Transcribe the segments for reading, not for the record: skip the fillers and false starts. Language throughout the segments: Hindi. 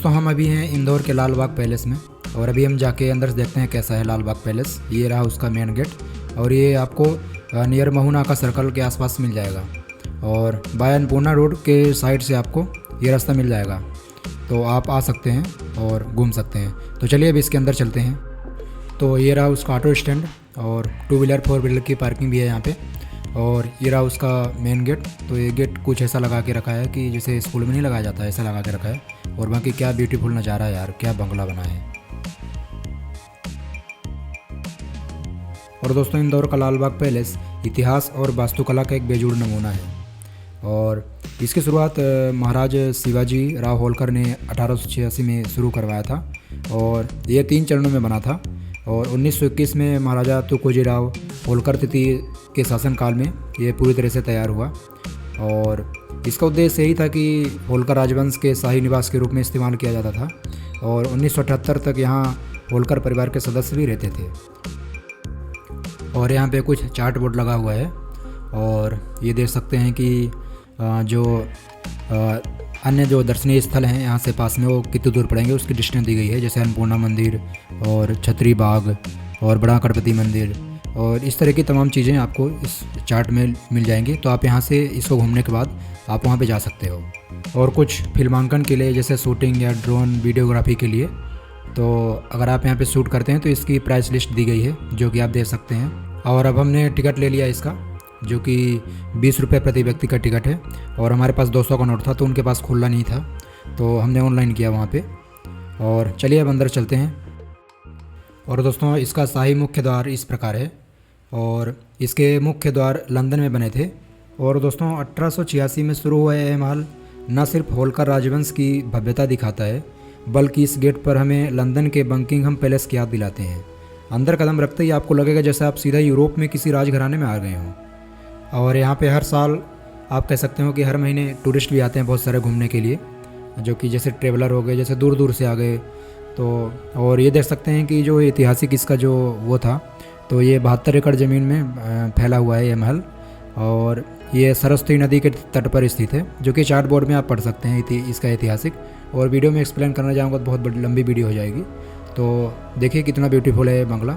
दोस्तों हम अभी हैं इंदौर के लाल बाग पैलेस में और अभी हम जाके अंदर से देखते हैं कैसा है लाल बाग पैलेस। ये रहा उसका मेन गेट और ये आपको नियर महूना का सर्कल के आसपास मिल जाएगा और बाय अन्नपूर्णा रोड के साइड से आपको ये रास्ता मिल जाएगा, तो आप आ सकते हैं और घूम सकते हैं। तो चलिए अभी इसके अंदर चलते हैं। तो ये रहा उसका ऑटो स्टैंड और 2 व्हीलर 4 व्हीलर की पार्किंग भी है यहाँ पे और ये रहा उसका मेन गेट। तो ये गेट कुछ ऐसा लगा के रखा है कि जैसे स्कूल में नहीं लगाया जाता है, ऐसा लगा के रखा है। और बाकी क्या ब्यूटीफुल नज़ारा है यार, क्या बंगला बना है। और दोस्तों इंदौर का लाल बाग पैलेस इतिहास और वास्तुकला का एक बेजोड़ नमूना है और इसकी शुरुआत महाराज शिवाजी राव होलकर ने 1886 में शुरू करवाया था और ये 3 चरणों में बना था। और 1921 में महाराजा तुकोजी राव होलकर तृतीय के शासनकाल में ये पूरी तरह से तैयार हुआ और इसका उद्देश्य यही था कि होलकर राजवंश के शाही निवास के रूप में इस्तेमाल किया जाता था और 1978 तक यहाँ होलकर परिवार के सदस्य भी रहते थे। और यहाँ पे कुछ चार्ट बोर्ड लगा हुआ है और ये देख सकते हैं कि जो अन्य जो दर्शनीय स्थल हैं यहाँ से पास में वो कितनी दूर पड़ेंगे उसकी डिस्टेंस दी गई है, जैसे अन्नपूर्णा मंदिर और छतरी बाग और बड़ा गणपति मंदिर और इस तरह की तमाम चीज़ें आपको इस चार्ट में मिल जाएंगी। तो आप यहाँ से इसको घूमने के बाद आप वहाँ पे जा सकते हो। और कुछ फिल्मांकन के लिए जैसे शूटिंग या ड्रोन वीडियोग्राफी के लिए, तो अगर आप यहाँ पे शूट करते हैं तो इसकी प्राइस लिस्ट दी गई है जो कि आप देख सकते हैं। और अब हमने टिकट ले लिया इसका, जो कि 20 रुपये प्रति व्यक्ति का टिकट है और हमारे पास 200 का नोट था तो उनके पास खुला नहीं था तो हमने ऑनलाइन किया वहाँ पे। और चलिए अब अंदर चलते हैं। और दोस्तों इसका शाही मुख्य द्वार इस प्रकार है और इसके मुख्य द्वार लंदन में बने थे। और दोस्तों 1886 में शुरू हुआ यह महल न सिर्फ होलकर राजवंश की भव्यता दिखाता है बल्कि इस गेट पर हमें लंदन के बकिंघम पैलेस की याद दिलाते हैं। अंदर कदम रखते ही आपको लगेगा जैसे आप सीधा यूरोप में किसी राजघराने में आ गए हों। और यहाँ पे हर साल आप कह सकते हो कि हर महीने टूरिस्ट भी आते हैं बहुत सारे घूमने के लिए, जो कि जैसे ट्रेवलर हो गए, जैसे दूर दूर से आ गए। तो और ये देख सकते हैं कि जो ऐतिहासिक इसका जो वो था, तो ये 72 एकड़ ज़मीन में फैला हुआ है ये महल और ये सरस्वती नदी के तट पर स्थित है, जो कि चार्ट बोर्ड में आप पढ़ सकते हैं इसका ऐतिहासिक। और वीडियो में एक्सप्लेन करना चाहूँगा तो बहुत बड़ी लंबी वीडियो हो जाएगी। तो देखिए कितना ब्यूटीफुल है ये बंगला।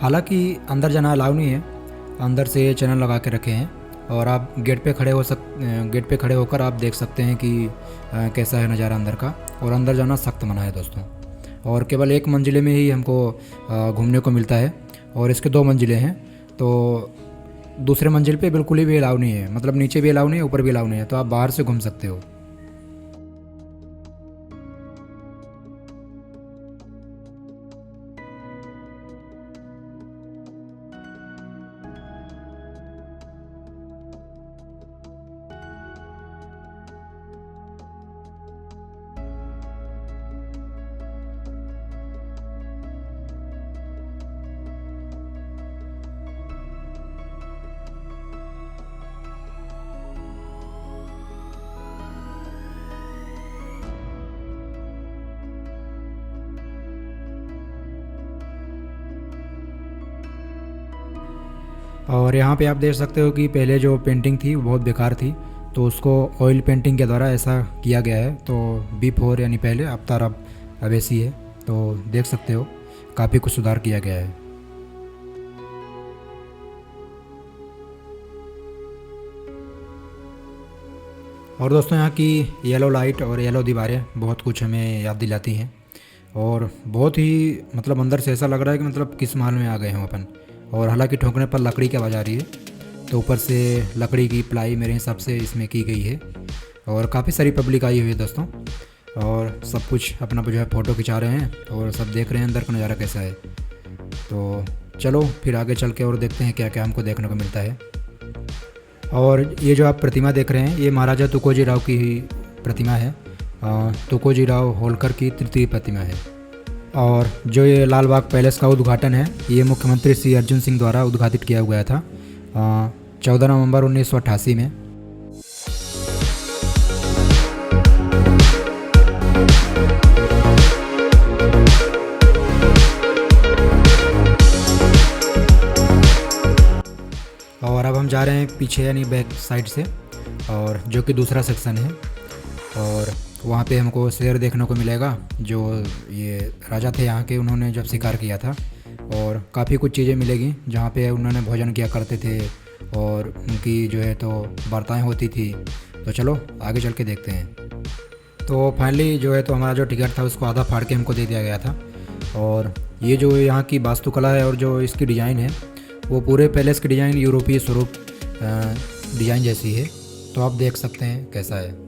हालांकि अंदर जाना अलाउ नहीं है, अंदर से चैनल लगा के रखे हैं और आप गेट पे खड़े होकर आप देख सकते हैं कि कैसा है नज़ारा अंदर का। और अंदर जाना सख्त मना है दोस्तों। और केवल 1 मंजिले में ही हमको घूमने को मिलता है और इसके 2 मंजिले हैं। तो दूसरे मंजिल पे बिल्कुल ही भी अलाउ नहीं है, मतलब नीचे भी अलाउ नहीं है, ऊपर भी अलाउ नहीं है, तो आप बाहर से घूम सकते हो। और यहाँ पे आप देख सकते हो कि पहले जो पेंटिंग थी वो बहुत बेकार थी, तो उसको ऑयल पेंटिंग के द्वारा ऐसा किया गया है। तो बिफोर यानी पहले, अवतार अब ऐसी है। तो देख सकते हो काफ़ी कुछ सुधार किया गया है। और दोस्तों यहाँ की येलो लाइट और येलो दीवारें बहुत कुछ हमें याद दिलाती हैं और बहुत ही मतलब अंदर से ऐसा लग रहा है कि मतलब किस महल में आ गए हम अपन। और हालांकि ठोकने पर लकड़ी की आवाज़ आ रही है, तो ऊपर से लकड़ी की प्लाई मेरे हिसाब से इसमें की गई है। और काफ़ी सारी पब्लिक आई हुई है दोस्तों और सब कुछ अपना जो है फ़ोटो खिंचा रहे हैं और सब देख रहे हैं अंदर का नज़ारा कैसा है। तो चलो फिर आगे चल के और देखते हैं क्या क्या हमको देखने को मिलता है। और ये जो आप प्रतिमा देख रहे हैं ये महाराजा तुकोजी राव की प्रतिमा है। तुकोजी राव होलकर की तृतीय प्रतिमा है। और जो ये लाल बाग पैलेस का उद्घाटन है ये मुख्यमंत्री श्री अर्जुन सिंह द्वारा उद्घाटित किया गया था 14 नवंबर 1988 में। जा रहे हैं पीछे यानी बैक साइड से, और जो कि दूसरा सेक्शन है। और वहाँ पे हमको शेर देखने को मिलेगा, जो ये राजा थे यहाँ के, उन्होंने जब शिकार किया था। और काफ़ी कुछ चीज़ें मिलेगी जहाँ पे उन्होंने भोजन किया करते थे और उनकी जो है तो वार्ताएँ होती थी। तो चलो आगे चल के देखते हैं। तो फाइनली जो है तो हमारा जो टिकट था उसको आधा फाड़ के हमको दे दिया गया था। और ये जो यहाँ की वास्तुकला है और जो इसकी डिज़ाइन है वो पूरे पैलेस की डिज़ाइन यूरोपीय स्वरूप डिज़ाइन जैसी है। तो आप देख सकते हैं कैसा है।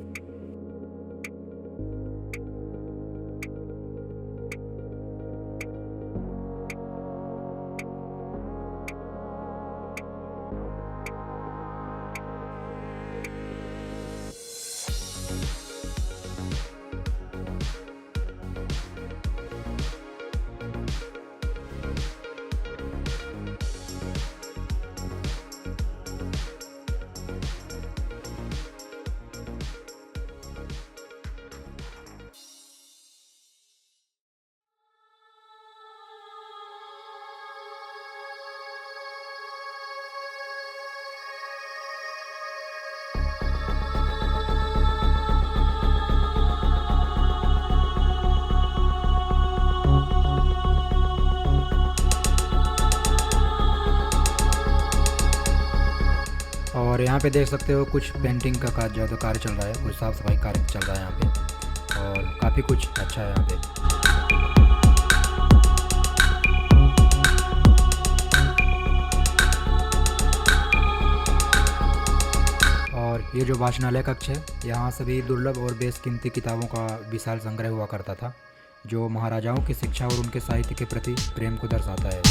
और यहाँ पे देख सकते हो कुछ पेंटिंग का कार्य जो है तो कार्य चल रहा है, कुछ साफ़ सफाई कार्य चल रहा है यहाँ पे, और काफ़ी कुछ अच्छा है यहाँ पे। और ये जो वाचनालय कक्ष है, यहाँ सभी दुर्लभ और बेशकीमती किताबों का विशाल संग्रह हुआ करता था, जो महाराजाओं की शिक्षा और उनके साहित्य के प्रति प्रेम को दर्शाता है।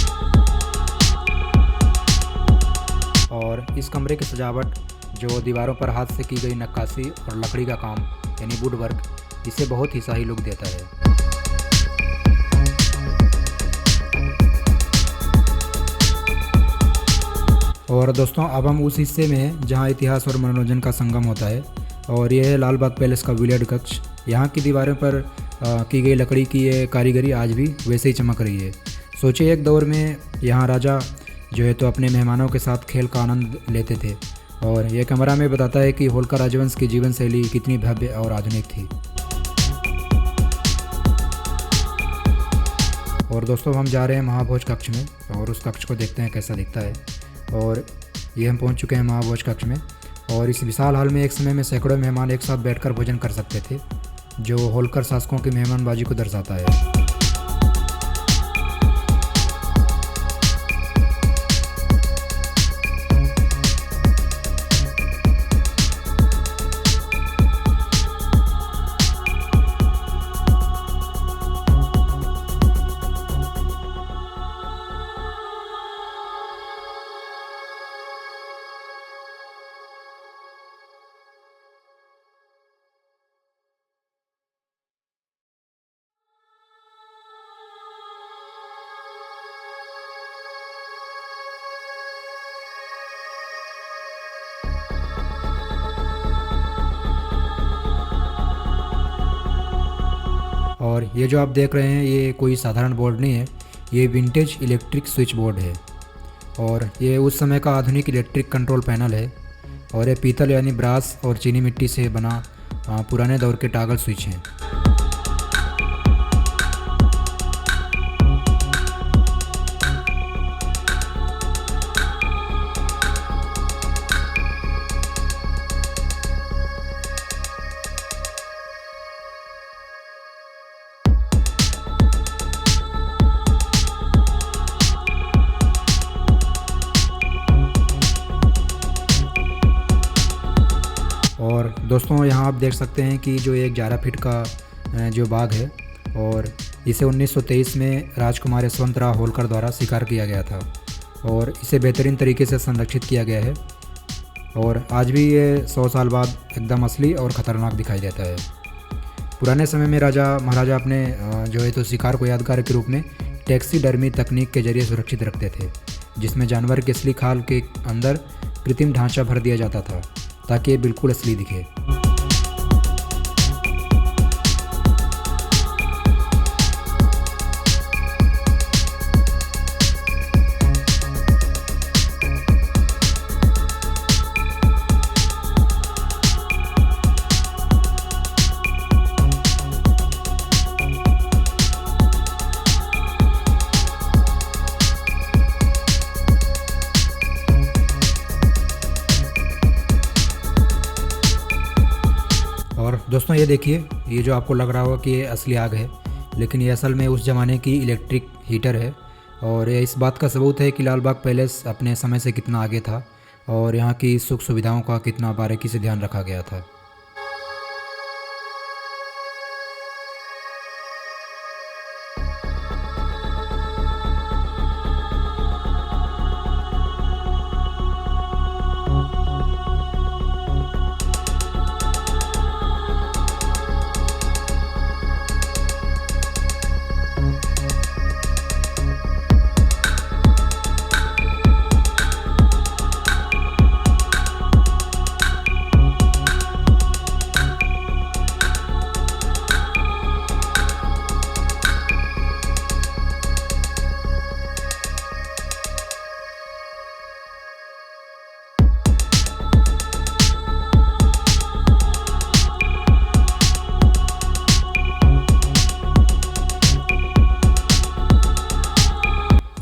और इस कमरे की सजावट, जो दीवारों पर हाथ से की गई नक्काशी और लकड़ी का काम यानी वुड वर्क, इसे बहुत ही शाही लुक देता है। और दोस्तों अब हम उस हिस्से में हैं जहां इतिहास और मनोरंजन का संगम होता है, और यह है लाल बाग पैलेस का विलियर्ड कक्ष। यहाँ की दीवारों पर की गई लकड़ी की ये कारीगरी आज भी वैसे ही चमक रही है। सोचिए एक दौर में यहाँ राजा जो है तो अपने मेहमानों के साथ खेल का आनंद लेते थे। और यह कमरा में बताता है कि होलकर राजवंश की जीवन शैली कितनी भव्य और आधुनिक थी। और दोस्तों हम जा रहे हैं महाभोज कक्ष में, और उस कक्ष को देखते हैं कैसा दिखता है। और ये हम पहुंच चुके हैं महाभोज कक्ष में, और इस विशाल हॉल में एक समय में सैकड़ों मेहमान एक साथ बैठकर भोजन कर सकते थे, जो होलकर शासकों की मेहमानबाजी को दर्शाता है। और ये जो आप देख रहे हैं ये कोई साधारण बोर्ड नहीं है, ये विंटेज इलेक्ट्रिक स्विच बोर्ड है, और ये उस समय का आधुनिक इलेक्ट्रिक कंट्रोल पैनल है। और ये पीतल यानी ब्रास और चीनी मिट्टी से बना पुराने दौर के टॉगल स्विच हैं। और दोस्तों यहाँ आप देख सकते हैं कि जो एक 11 फीट का जो बाघ है, और इसे 1923 में राजकुमार यशवंतराव होलकर द्वारा शिकार किया गया था, और इसे बेहतरीन तरीके से संरक्षित किया गया है। और आज भी ये 100 साल बाद एकदम असली और ख़तरनाक दिखाई देता है। पुराने समय में राजा महाराजा अपने जो है तो शिकार को यादगार के रूप में टैक्सीडर्मी तकनीक के जरिए सुरक्षित रखते थे, जिसमें जानवर के असली खाल के अंदर कृत्रिम ढांचा भर दिया जाता था ताकि ये बिल्कुल असली दिखे। दोस्तों ये देखिए, ये जो आपको लग रहा होगा कि ये असली आग है, लेकिन ये असल में उस ज़माने की इलेक्ट्रिक हीटर है। और ये इस बात का सबूत है कि लाल बाग पैलेस अपने समय से कितना आगे था और यहाँ की सुख सुविधाओं का कितना बारीकी से ध्यान रखा गया था।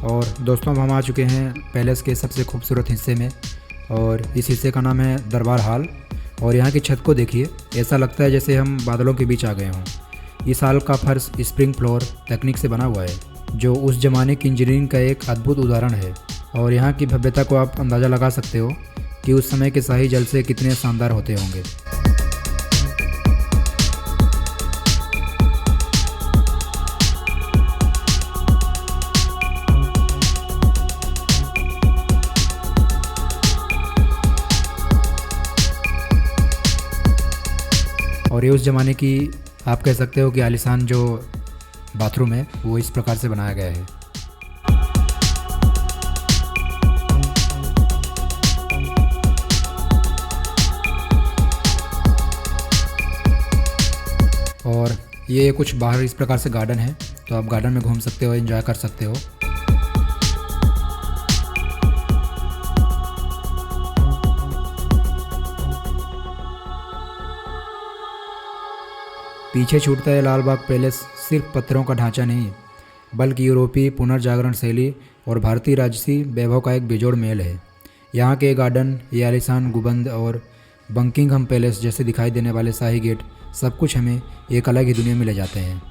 और दोस्तों, अब हम आ चुके हैं पैलेस के सबसे खूबसूरत हिस्से में, और इस हिस्से का नाम है दरबार हॉल। और यहाँ की छत को देखिए, ऐसा लगता है जैसे हम बादलों के बीच आ गए हों। इस हॉल का फर्श स्प्रिंग फ्लोर तकनीक से बना हुआ है, जो उस ज़माने की इंजीनियरिंग का एक अद्भुत उदाहरण है। और यहाँ की भव्यता को आप अंदाज़ा लगा सकते हो कि उस समय के शाही जलसे कितने शानदार होते होंगे। और ये उस ज़माने की आप कह सकते हो कि आलीशान जो बाथरूम है वो इस प्रकार से बनाया गया है। और ये कुछ बाहर इस प्रकार से गार्डन है, तो आप गार्डन में घूम सकते हो, एंजॉय कर सकते हो। पीछे छूटता है लाल बाग पैलेस सिर्फ पत्थरों का ढांचा नहीं, बल्कि यूरोपीय पुनर्जागरण शैली और भारतीय राजसी वैभव का एक बेजोड़ मेल है। यहाँ के गार्डन, ये आलीशान गुंबद और बकिंघम पैलेस जैसे दिखाई देने वाले शाही गेट, सब कुछ हमें एक अलग ही दुनिया में ले जाते हैं।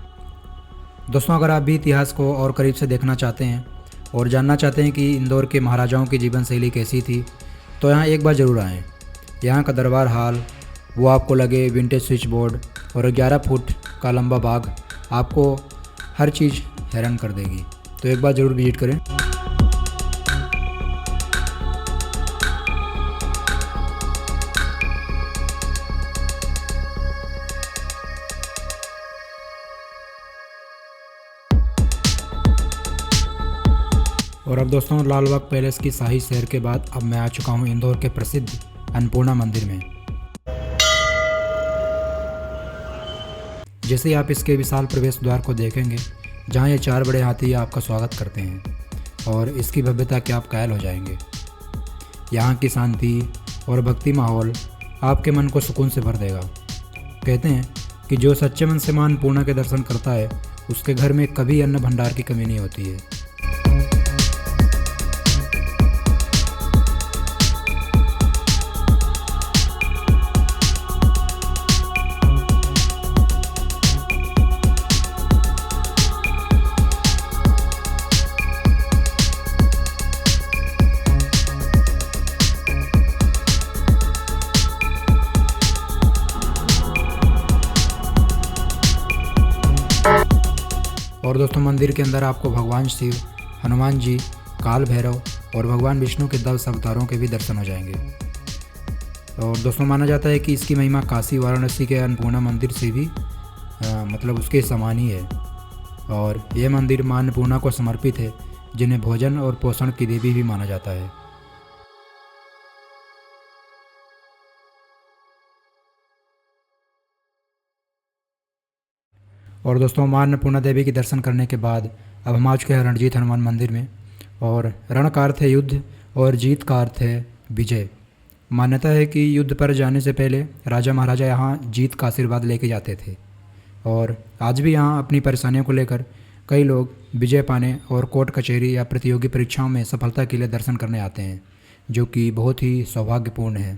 दोस्तों, अगर आप भी इतिहास को और करीब से देखना चाहते हैं और जानना चाहते हैं कि इंदौर के महाराजाओं की जीवन शैली कैसी थी, तो यहाँ एक बार ज़रूर आएँ। यहाँ का दरबार हॉल, वो आपको लगे विंटेज स्विच बोर्ड और 11 फुट का लंबा बाग, आपको हर चीज़ हैरान कर देगी। तो एक बार ज़रूर विजिट करें। और अब दोस्तों, लाल बाग पैलेस की शाही सैर के बाद अब मैं आ चुका हूँ इंदौर के प्रसिद्ध अन्नपूर्णा मंदिर में। जैसे ही आप इसके विशाल प्रवेश द्वार को देखेंगे, जहाँ ये 4 बड़े हाथी आपका स्वागत करते हैं, और इसकी भव्यता के आप कायल हो जाएंगे। यहाँ की शांति और भक्ति माहौल आपके मन को सुकून से भर देगा। कहते हैं कि जो सच्चे मन से मां अन्नपूर्णा के दर्शन करता है, उसके घर में कभी अन्न भंडार की कमी नहीं होती है। और दोस्तों, मंदिर के अंदर आपको भगवान शिव, हनुमान जी, काल भैरव और भगवान विष्णु के 10 अवतारों के भी दर्शन हो जाएंगे। और दोस्तों, माना जाता है कि इसकी महिमा काशी वाराणसी के अन्नपूर्णा मंदिर से भी मतलब उसके समान ही है। और यह मंदिर मां अन्नपूर्णा को समर्पित है, जिन्हें भोजन और पोषण की देवी भी माना जाता है। और दोस्तों, मां अन्नपूर्णा देवी के दर्शन करने के बाद अब हम आ चुके हैं रणजीत हनुमान मंदिर में। और रण का अर्थ है युद्ध और जीत का अर्थ है विजय। मान्यता है कि युद्ध पर जाने से पहले राजा महाराजा यहाँ जीत का आशीर्वाद लेके जाते थे। और आज भी यहाँ अपनी परेशानियों को लेकर कई लोग विजय पाने और कोर्ट कचहरी या प्रतियोगी परीक्षाओं में सफलता के लिए दर्शन करने आते हैं, जो कि बहुत ही सौभाग्यपूर्ण है।